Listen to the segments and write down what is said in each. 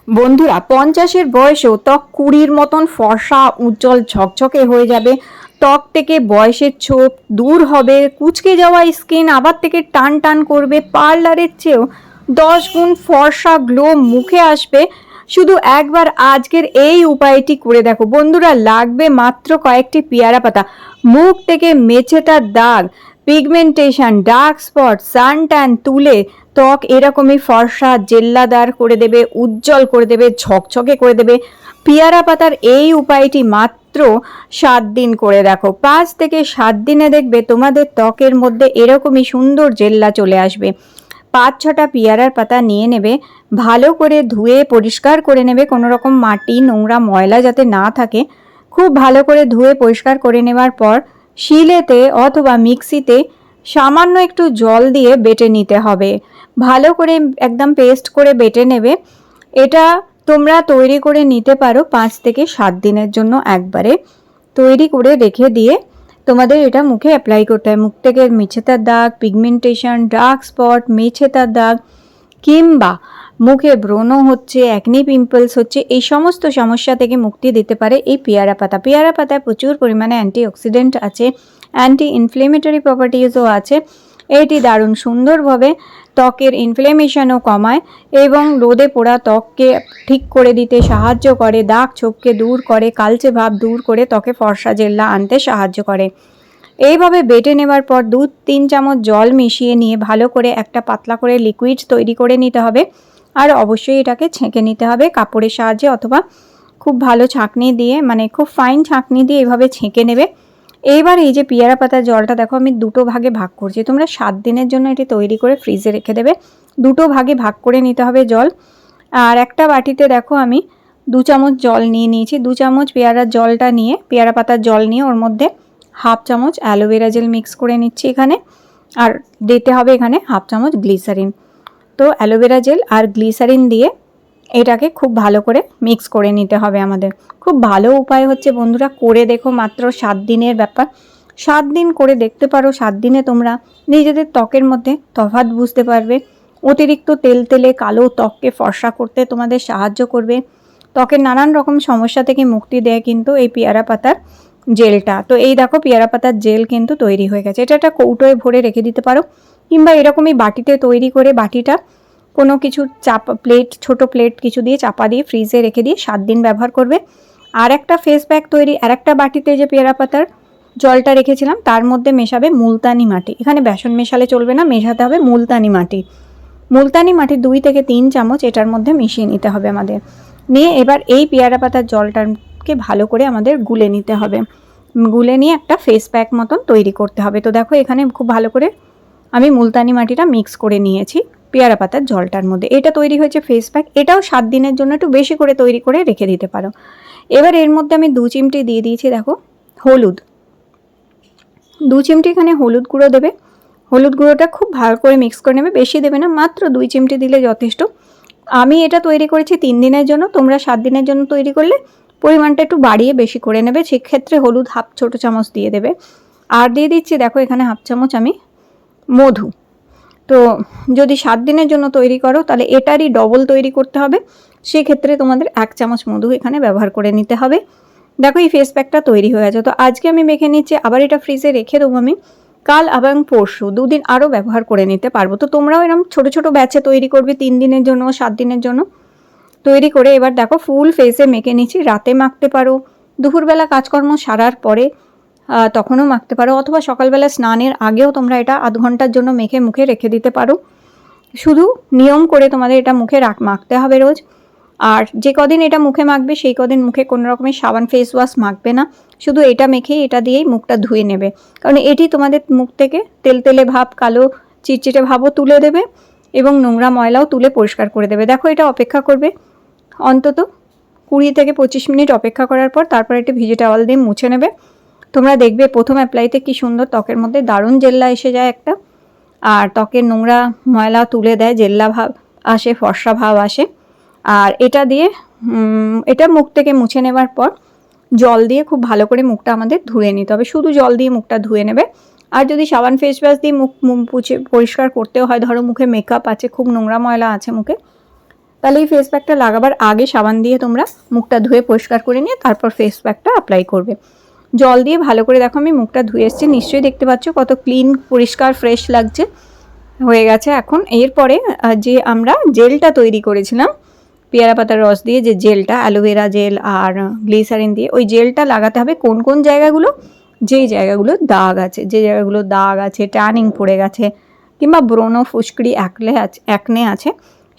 বন্ধুরা, 50-এর বয়সেও ত্বক 20-র মতন ফর্সা উজ্জ্বল ঝকঝকে হয়ে যাবে। ত্বক থেকে বয়সের ছোপ দূর হবে, কুঁচকে যাওয়া স্কিন আবার থেকে টান টান করবে, পার্লারের চেয়েও 10 গুণ ফর্সা গ্লো মুখে আসবে। শুধু একবার আজকের এই উপায়টি করে দেখো বন্ধুরা, লাগবে মাত্র কয়েকটি পেয়ারা পাতা। মুখ থেকে মেছেটা দাগ, পিগমেন্টেশন, ডার্ক স্পট, সান ট্যান তুলে ত্বক এরকমই ফর্সা জেল্লাদার করে দেবে, উজ্জ্বল করে দেবে, ঝকঝকে করে দেবে। পেয়ারা পাতার এই উপায়টি মাত্র 7 দিন করে দেখো, 5 থেকে 7 দিনে দেখবে তোমাদের ত্বকের মধ্যে এরকমই সুন্দর জেল্লা চলে আসবে। 5-6টা পেয়ারার পাতা নিয়ে নেবে, ভালো করে ধুয়ে পরিষ্কার করে নেবে, কোনো রকম মাটি নোংরা ময়লা যাতে না থাকে। খুব ভালো করে ধুয়ে পরিষ্কার করে নেওয়ার পর শিলেতে অথবা মিক্সিতে সামান্য একটু জল দিয়ে বেটে নিতে হবে। ভালো করে একদম পেস্ট করে বেটে নেবে। এটা তোমরা তৈরি করে নিতে পারো 5 থেকে 7 দিনের জন্য, একবারে তৈরি করে রেখে দিয়ে তোমাদের এটা মুখে অ্যাপ্লাই করতে হয়। মুখ থেকে মেছেতার দাগ, পিগমেন্টেশন, ডার্ক স্পট, মেছেতার দাগ কিংবা মুখে ব্রণ হচ্ছে, অ্যাকনি পিম্পলস হচ্ছে, এই সমস্ত সমস্যা থেকে মুক্তি দিতে পারে এই পেয়ারা পাতা। পেয়ারা পাতায় প্রচুর পরিমাণে অ্যান্টিঅক্সিডেন্ট আছে, অ্যান্টি ইনফ্লেমেটরি প্রপার্টিজও আছে। এটি দারুণ সুন্দরভাবে ত্বকের ইনফ্লেমেশনও কমায় এবং রোদে পোড়া ত্বককে ঠিক করে দিতে সাহায্য করে, দাগ ছোপকে দূর করে, কালচে ভাব দূর করে ত্বকে ফর্সা জেল্লা আনতে সাহায্য করে। এইভাবে বেটে নেওয়ার পর 2-3 চামচ জল মিশিয়ে নিয়ে ভালো করে একটা পাতলা করে লিকুইড তৈরি করে নিতে হবে। আর অবশ্যই এটাকে ছেঁকে নিতে হবে কাপড়ের সাহায্যে অথবা খুব ভালো ছাঁকনি দিয়ে, মানে খুব ফাইন ছাঁকনি দিয়ে এভাবে ছেঁকে নেবে। এইবার এই যে পেয়ারা পাতার জলটা দেখো আমি দুটো ভাগে ভাগ করছি, তোমরা 7 দিনের জন্য এটি তৈরি করে ফ্রিজে রেখে দেবে। দুটো ভাগে ভাগ করে নিতে হবে জল। আর একটা বাটিতে দেখো আমি 2 চামচ জল নিয়ে নিয়েছি। 2 চামচ পেয়ারার জলটা নিয়ে, পেয়ারা পাতার জল নিয়ে ওর মধ্যে 1/2 চামচ অ্যালোভেরা জেল মিক্স করে নিচ্ছি এখানে। আর দিতে হবে এখানে 1/2 চামচ গ্লিসারিন। তো অ্যালোভেরা জেল আর গ্লিসারিন দিয়ে এটাকে খুব ভালো করে মিক্স করে নিতে হবে আমাদের। খুব ভালো উপায় হচ্ছে বন্ধুরা, করে দেখো, মাত্র 7 দিনের ব্যাপার। 7 দিন করে দেখতে পারো, 7 দিনে তোমরা নিজেদের ত্বকের মধ্যে তফাৎ বুঝতে পারবে। অতিরিক্ত তেলতেলে কালো ত্বককে ফর্সা করতে তোমাদের সাহায্য করবে। ত্বকের নানান রকম সমস্যা থেকে মুক্তি দেয় কিন্তু এই পেয়ারা পাতার জেলটা। তো এই দেখো পেয়ারা পাতার জেল কিন্তু তৈরি হয়ে গেছে। এটা একটা কৌটোয় ভরে রেখে দিতে পারো কিংবা এরকমই বাটিতে তৈরি করে বাটিটা কোনো কিছু চাপা প্লেট, ছোট প্লেট কিছু দিয়ে চাপা দিয়ে ফ্রিজে রেখে দিয়ে 7 দিন ব্যবহার করবে। আর একটা ফেস প্যাক তৈরি, আর একটা বাটিতে যে পেয়ারা পাতার জলটা রেখেছিলাম তার মধ্যে মেশাবে মুলতানি মাটি। এখানে বেসন মেশালে চলবে না, মেশাতে হবে মুলতানি মাটি। মুলতানি মাটি 2 থেকে 3 চামচ এটার মধ্যে মিশিয়ে নিতে হবে আমাদের। নিয়ে এবার এই পেয়ারা পাতার জলটাকে ভালো করে আমাদের গুলে নিতে হবে। গুলে নিয়ে একটা ফেস প্যাক মতন তৈরি করতে হবে। তো দেখো এখানে খুব ভালো করে আমি মুলতানি মাটিটা মিক্স করে নিয়েছি পেয়ারা পাতার জলটার মধ্যে। এটা তৈরি হয়েছে ফেস প্যাক। এটাও 7 দিনের জন্য একটু বেশি করে তৈরি করে রেখে দিতে পারো। এবার এর মধ্যে আমি 2 চিমটি দিয়ে দিয়েছি দেখো হলুদ। 2 চিমটি এখানে হলুদ গুঁড়ো দেবে। হলুদ গুঁড়োটা খুব ভালো করে মিক্স করে নেবে, বেশি দেবে না, মাত্র 2 চিমটি দিলে যথেষ্ট। আমি এটা তৈরি করেছি 3 দিনের জন্য, তোমরা 7 দিনের জন্য তৈরি করলে পরিমাণটা একটু বাড়িয়ে বেশি করে নেবে। সেক্ষেত্রে হলুদ 1/2 ছোট চামচ দিয়ে দেবে। আর দিয়ে দিচ্ছি দেখো এখানে 1/2 চামচ আমি মধু। তো যদি 7 দিনের জন্য তৈরি করো তাহলে এটারই ডবল তৈরি করতে হবে, সেক্ষেত্রে তোমাদের 1 চামচ মধু এখানে ব্যবহার করে নিতে হবে। দেখো এই ফেস প্যাকটা তৈরি হয়ে গেছে। তো আজকে আমি মেখে নিচ্ছি, আবার এটা ফ্রিজে রেখে দেবো আমি। কাল এবং পরশু 2 দিন আরও ব্যবহার করে নিতে পারবো। তো তোমরাও এরকম ছোটো ছোটো ব্যাচে তৈরি করবে 3 দিনের জন্য, 7 দিনের জন্য তৈরি করে। এবার দেখো ফুল ফেসে মেখে নিচ্ছি। রাতে মাখতে পারো, দুপুরবেলা কাজকর্ম সারার পরে তখনও মাখতে পারো, অথবা সকালবেলা স্নানের আগেও তোমরা এটা আধ ঘন্টার জন্য মেখে মুখে রেখে দিতে পারো। শুধু নিয়ম করে তোমাদের এটা মুখে মাখতে হবে রোজ। আর যে কদিন এটা মুখে মাখবে সেই কদিন মুখে কোনো রকমের সাবান ফেস ওয়াশ মাখবে না, শুধু এটা মেখেই এটা দিয়েই মুখটা ধুয়ে নেবে। কারণ এটি তোমাদের মুখ থেকে তেলতেলে ভাব, কালো চিটচিটে ভাবও তুলে দেবে এবং নোংরা ময়লাও তুলে পরিষ্কার করে দেবে। দেখো এটা অপেক্ষা করবে অন্তত 20 থেকে 25 মিনিট অপেক্ষা করার পর তারপর একটু ভিজে টাওয়াল দিয়ে মুছে নেবে। তোমরা দেখবে প্রথম অ্যাপ্লাইতে কি সুন্দর ত্বকের মধ্যে দারুণ জেল্লা এসে যায় একটা, আর ত্বকের নোংরা ময়লা তুলে দেয়, জেল্লা ভাব আসে, ফর্সা ভাব আসে। আর এটা দিয়ে এটা মুখ থেকে মুছে নেবার পর জল দিয়ে খুব ভালো করে মুখটা আমাদের ধুয়ে নিতে হবে। শুধু জল দিয়ে মুখটা ধুয়ে নেবে। আর যদি সাবান ফেস ওয়াশ দিয়ে মুখ মুছে পরিষ্কার করতেও হয়, ধরো মুখে মেকআপ আছে, খুব নোংরা ময়লা আছে মুখে, তাহলে এই ফেস প্যাকটা লাগাবার আগে সাবান দিয়ে তোমরা মুখটা ধুয়ে পরিষ্কার করে নিয়ে তারপর ফেস প্যাকটা অ্যাপ্লাই করবে। জল দিয়ে ভালো করে দেখো আমি মুখটা ধুয়ে এসেছি, নিশ্চয়ই দেখতে পাচ্ছ কত ক্লিন, পরিষ্কার, ফ্রেশ লাগছে, হয়ে গেছে। এখন এরপরে যে আমরা জেলটা তৈরি করেছিলাম পেয়ারা পাতার রস দিয়ে, যে জেলটা, অ্যালোভেরা জেল আর গ্লিসারিন দিয়ে, ওই জেলটা লাগাতে হবে কোন কোন জায়গাগুলো, যেই জায়গাগুলো দাগ আছে, যে জায়গাগুলো দাগ আছে, ট্যানিং পড়ে গেছে, কিংবা ব্রণ, ফুসকুড়ি, অ্যাকনে আছে,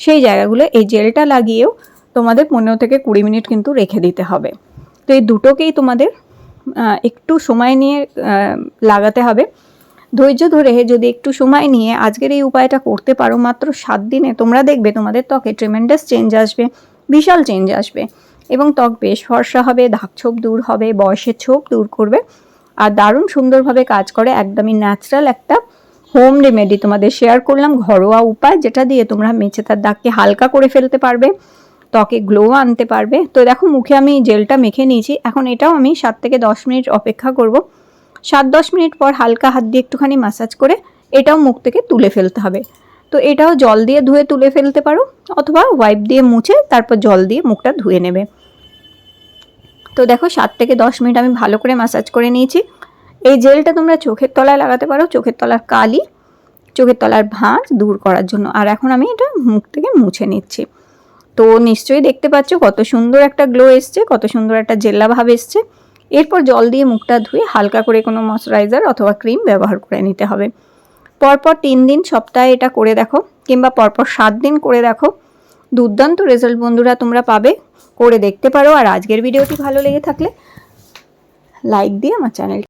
সেই জায়গাগুলো এই জেলটা লাগিয়েও তোমাদের 15 থেকে 20 মিনিট কিন্তু রেখে দিতে হবে। তো এই দুটোকেই তোমাদের একটু সময় নিয়ে লাগাতে হবে। ধৈর্য ধরে যদি একটু সময় নিয়ে আজকের এই উপায়টা করতে পারো, মাত্র 7 দিনে তোমরা দেখবে তোমাদের ত্বকে ট্রিমেন্ডাস চেঞ্জ আসবে, বিশাল চেঞ্জ আসবে, এবং ত্বক বেশ ফর্সা হবে, দাগ ছোপ দূর হবে, বয়সের ছোপ দূর করবে, আর দারুণ সুন্দরভাবে কাজ করে। একদমই ন্যাচারাল একটা হোম রেমেডি তোমাদের শেয়ার করলাম, ঘরোয়া উপায়, যেটা দিয়ে তোমরা মেচে তার দাগকে হালকা করে ফেলতে পারবে, ত্বকে গ্লো আনতে পারবে। তো দেখো মুখে আমি জেলটা মেখে নিয়েছি, এখন এটাও আমি 7 থেকে 10 মিনিট অপেক্ষা করব। 7-10 মিনিট পর হালকা হাত দিয়ে একটুখানি ম্যাসাজ করে এটাও মুখ থেকে তুলে ফেলতে হবে। তো এটাও জল দিয়ে ধুয়ে তুলে ফেলতে পারো, অথবা ওয়াইপ দিয়ে মুছে তারপর জল দিয়ে মুখটা ধুয়ে নেবে। তো দেখো 7 থেকে 10 মিনিট আমি ভালো করে ম্যাসাজ করে নিয়েছি। এই জেলটা তোমরা চোখের তলায় লাগাতে পারো, চোখের তলার কালি, চোখের তলার ভাঁজ দূর করার জন্য। আর এখন আমি এটা মুখ থেকে মুছে নিচ্ছি। তো নিশ্চয়ই দেখতে পাচ্ছ কত সুন্দর একটা গ্লো এসছে, কত সুন্দর একটা জেল্লা ভাব এসছে। এরপর জল দিয়ে মুখটা ধুয়ে হালকা করে কোনো ময়শ্চারাইজার অথবা ক্রিম ব্যবহার করে নিতে হবে। পরপর 3 দিন সপ্তাহে এটা করে দেখো, কিংবা পরপর 7 দিন করে দেখো, দুর্দান্ত রেজাল্ট বন্ধুরা তোমরা পাবে, করে দেখতে পারো। আর আজকের ভিডিওটি ভালো লেগে থাকলে লাইক দিয়ে আমার চ্যানেল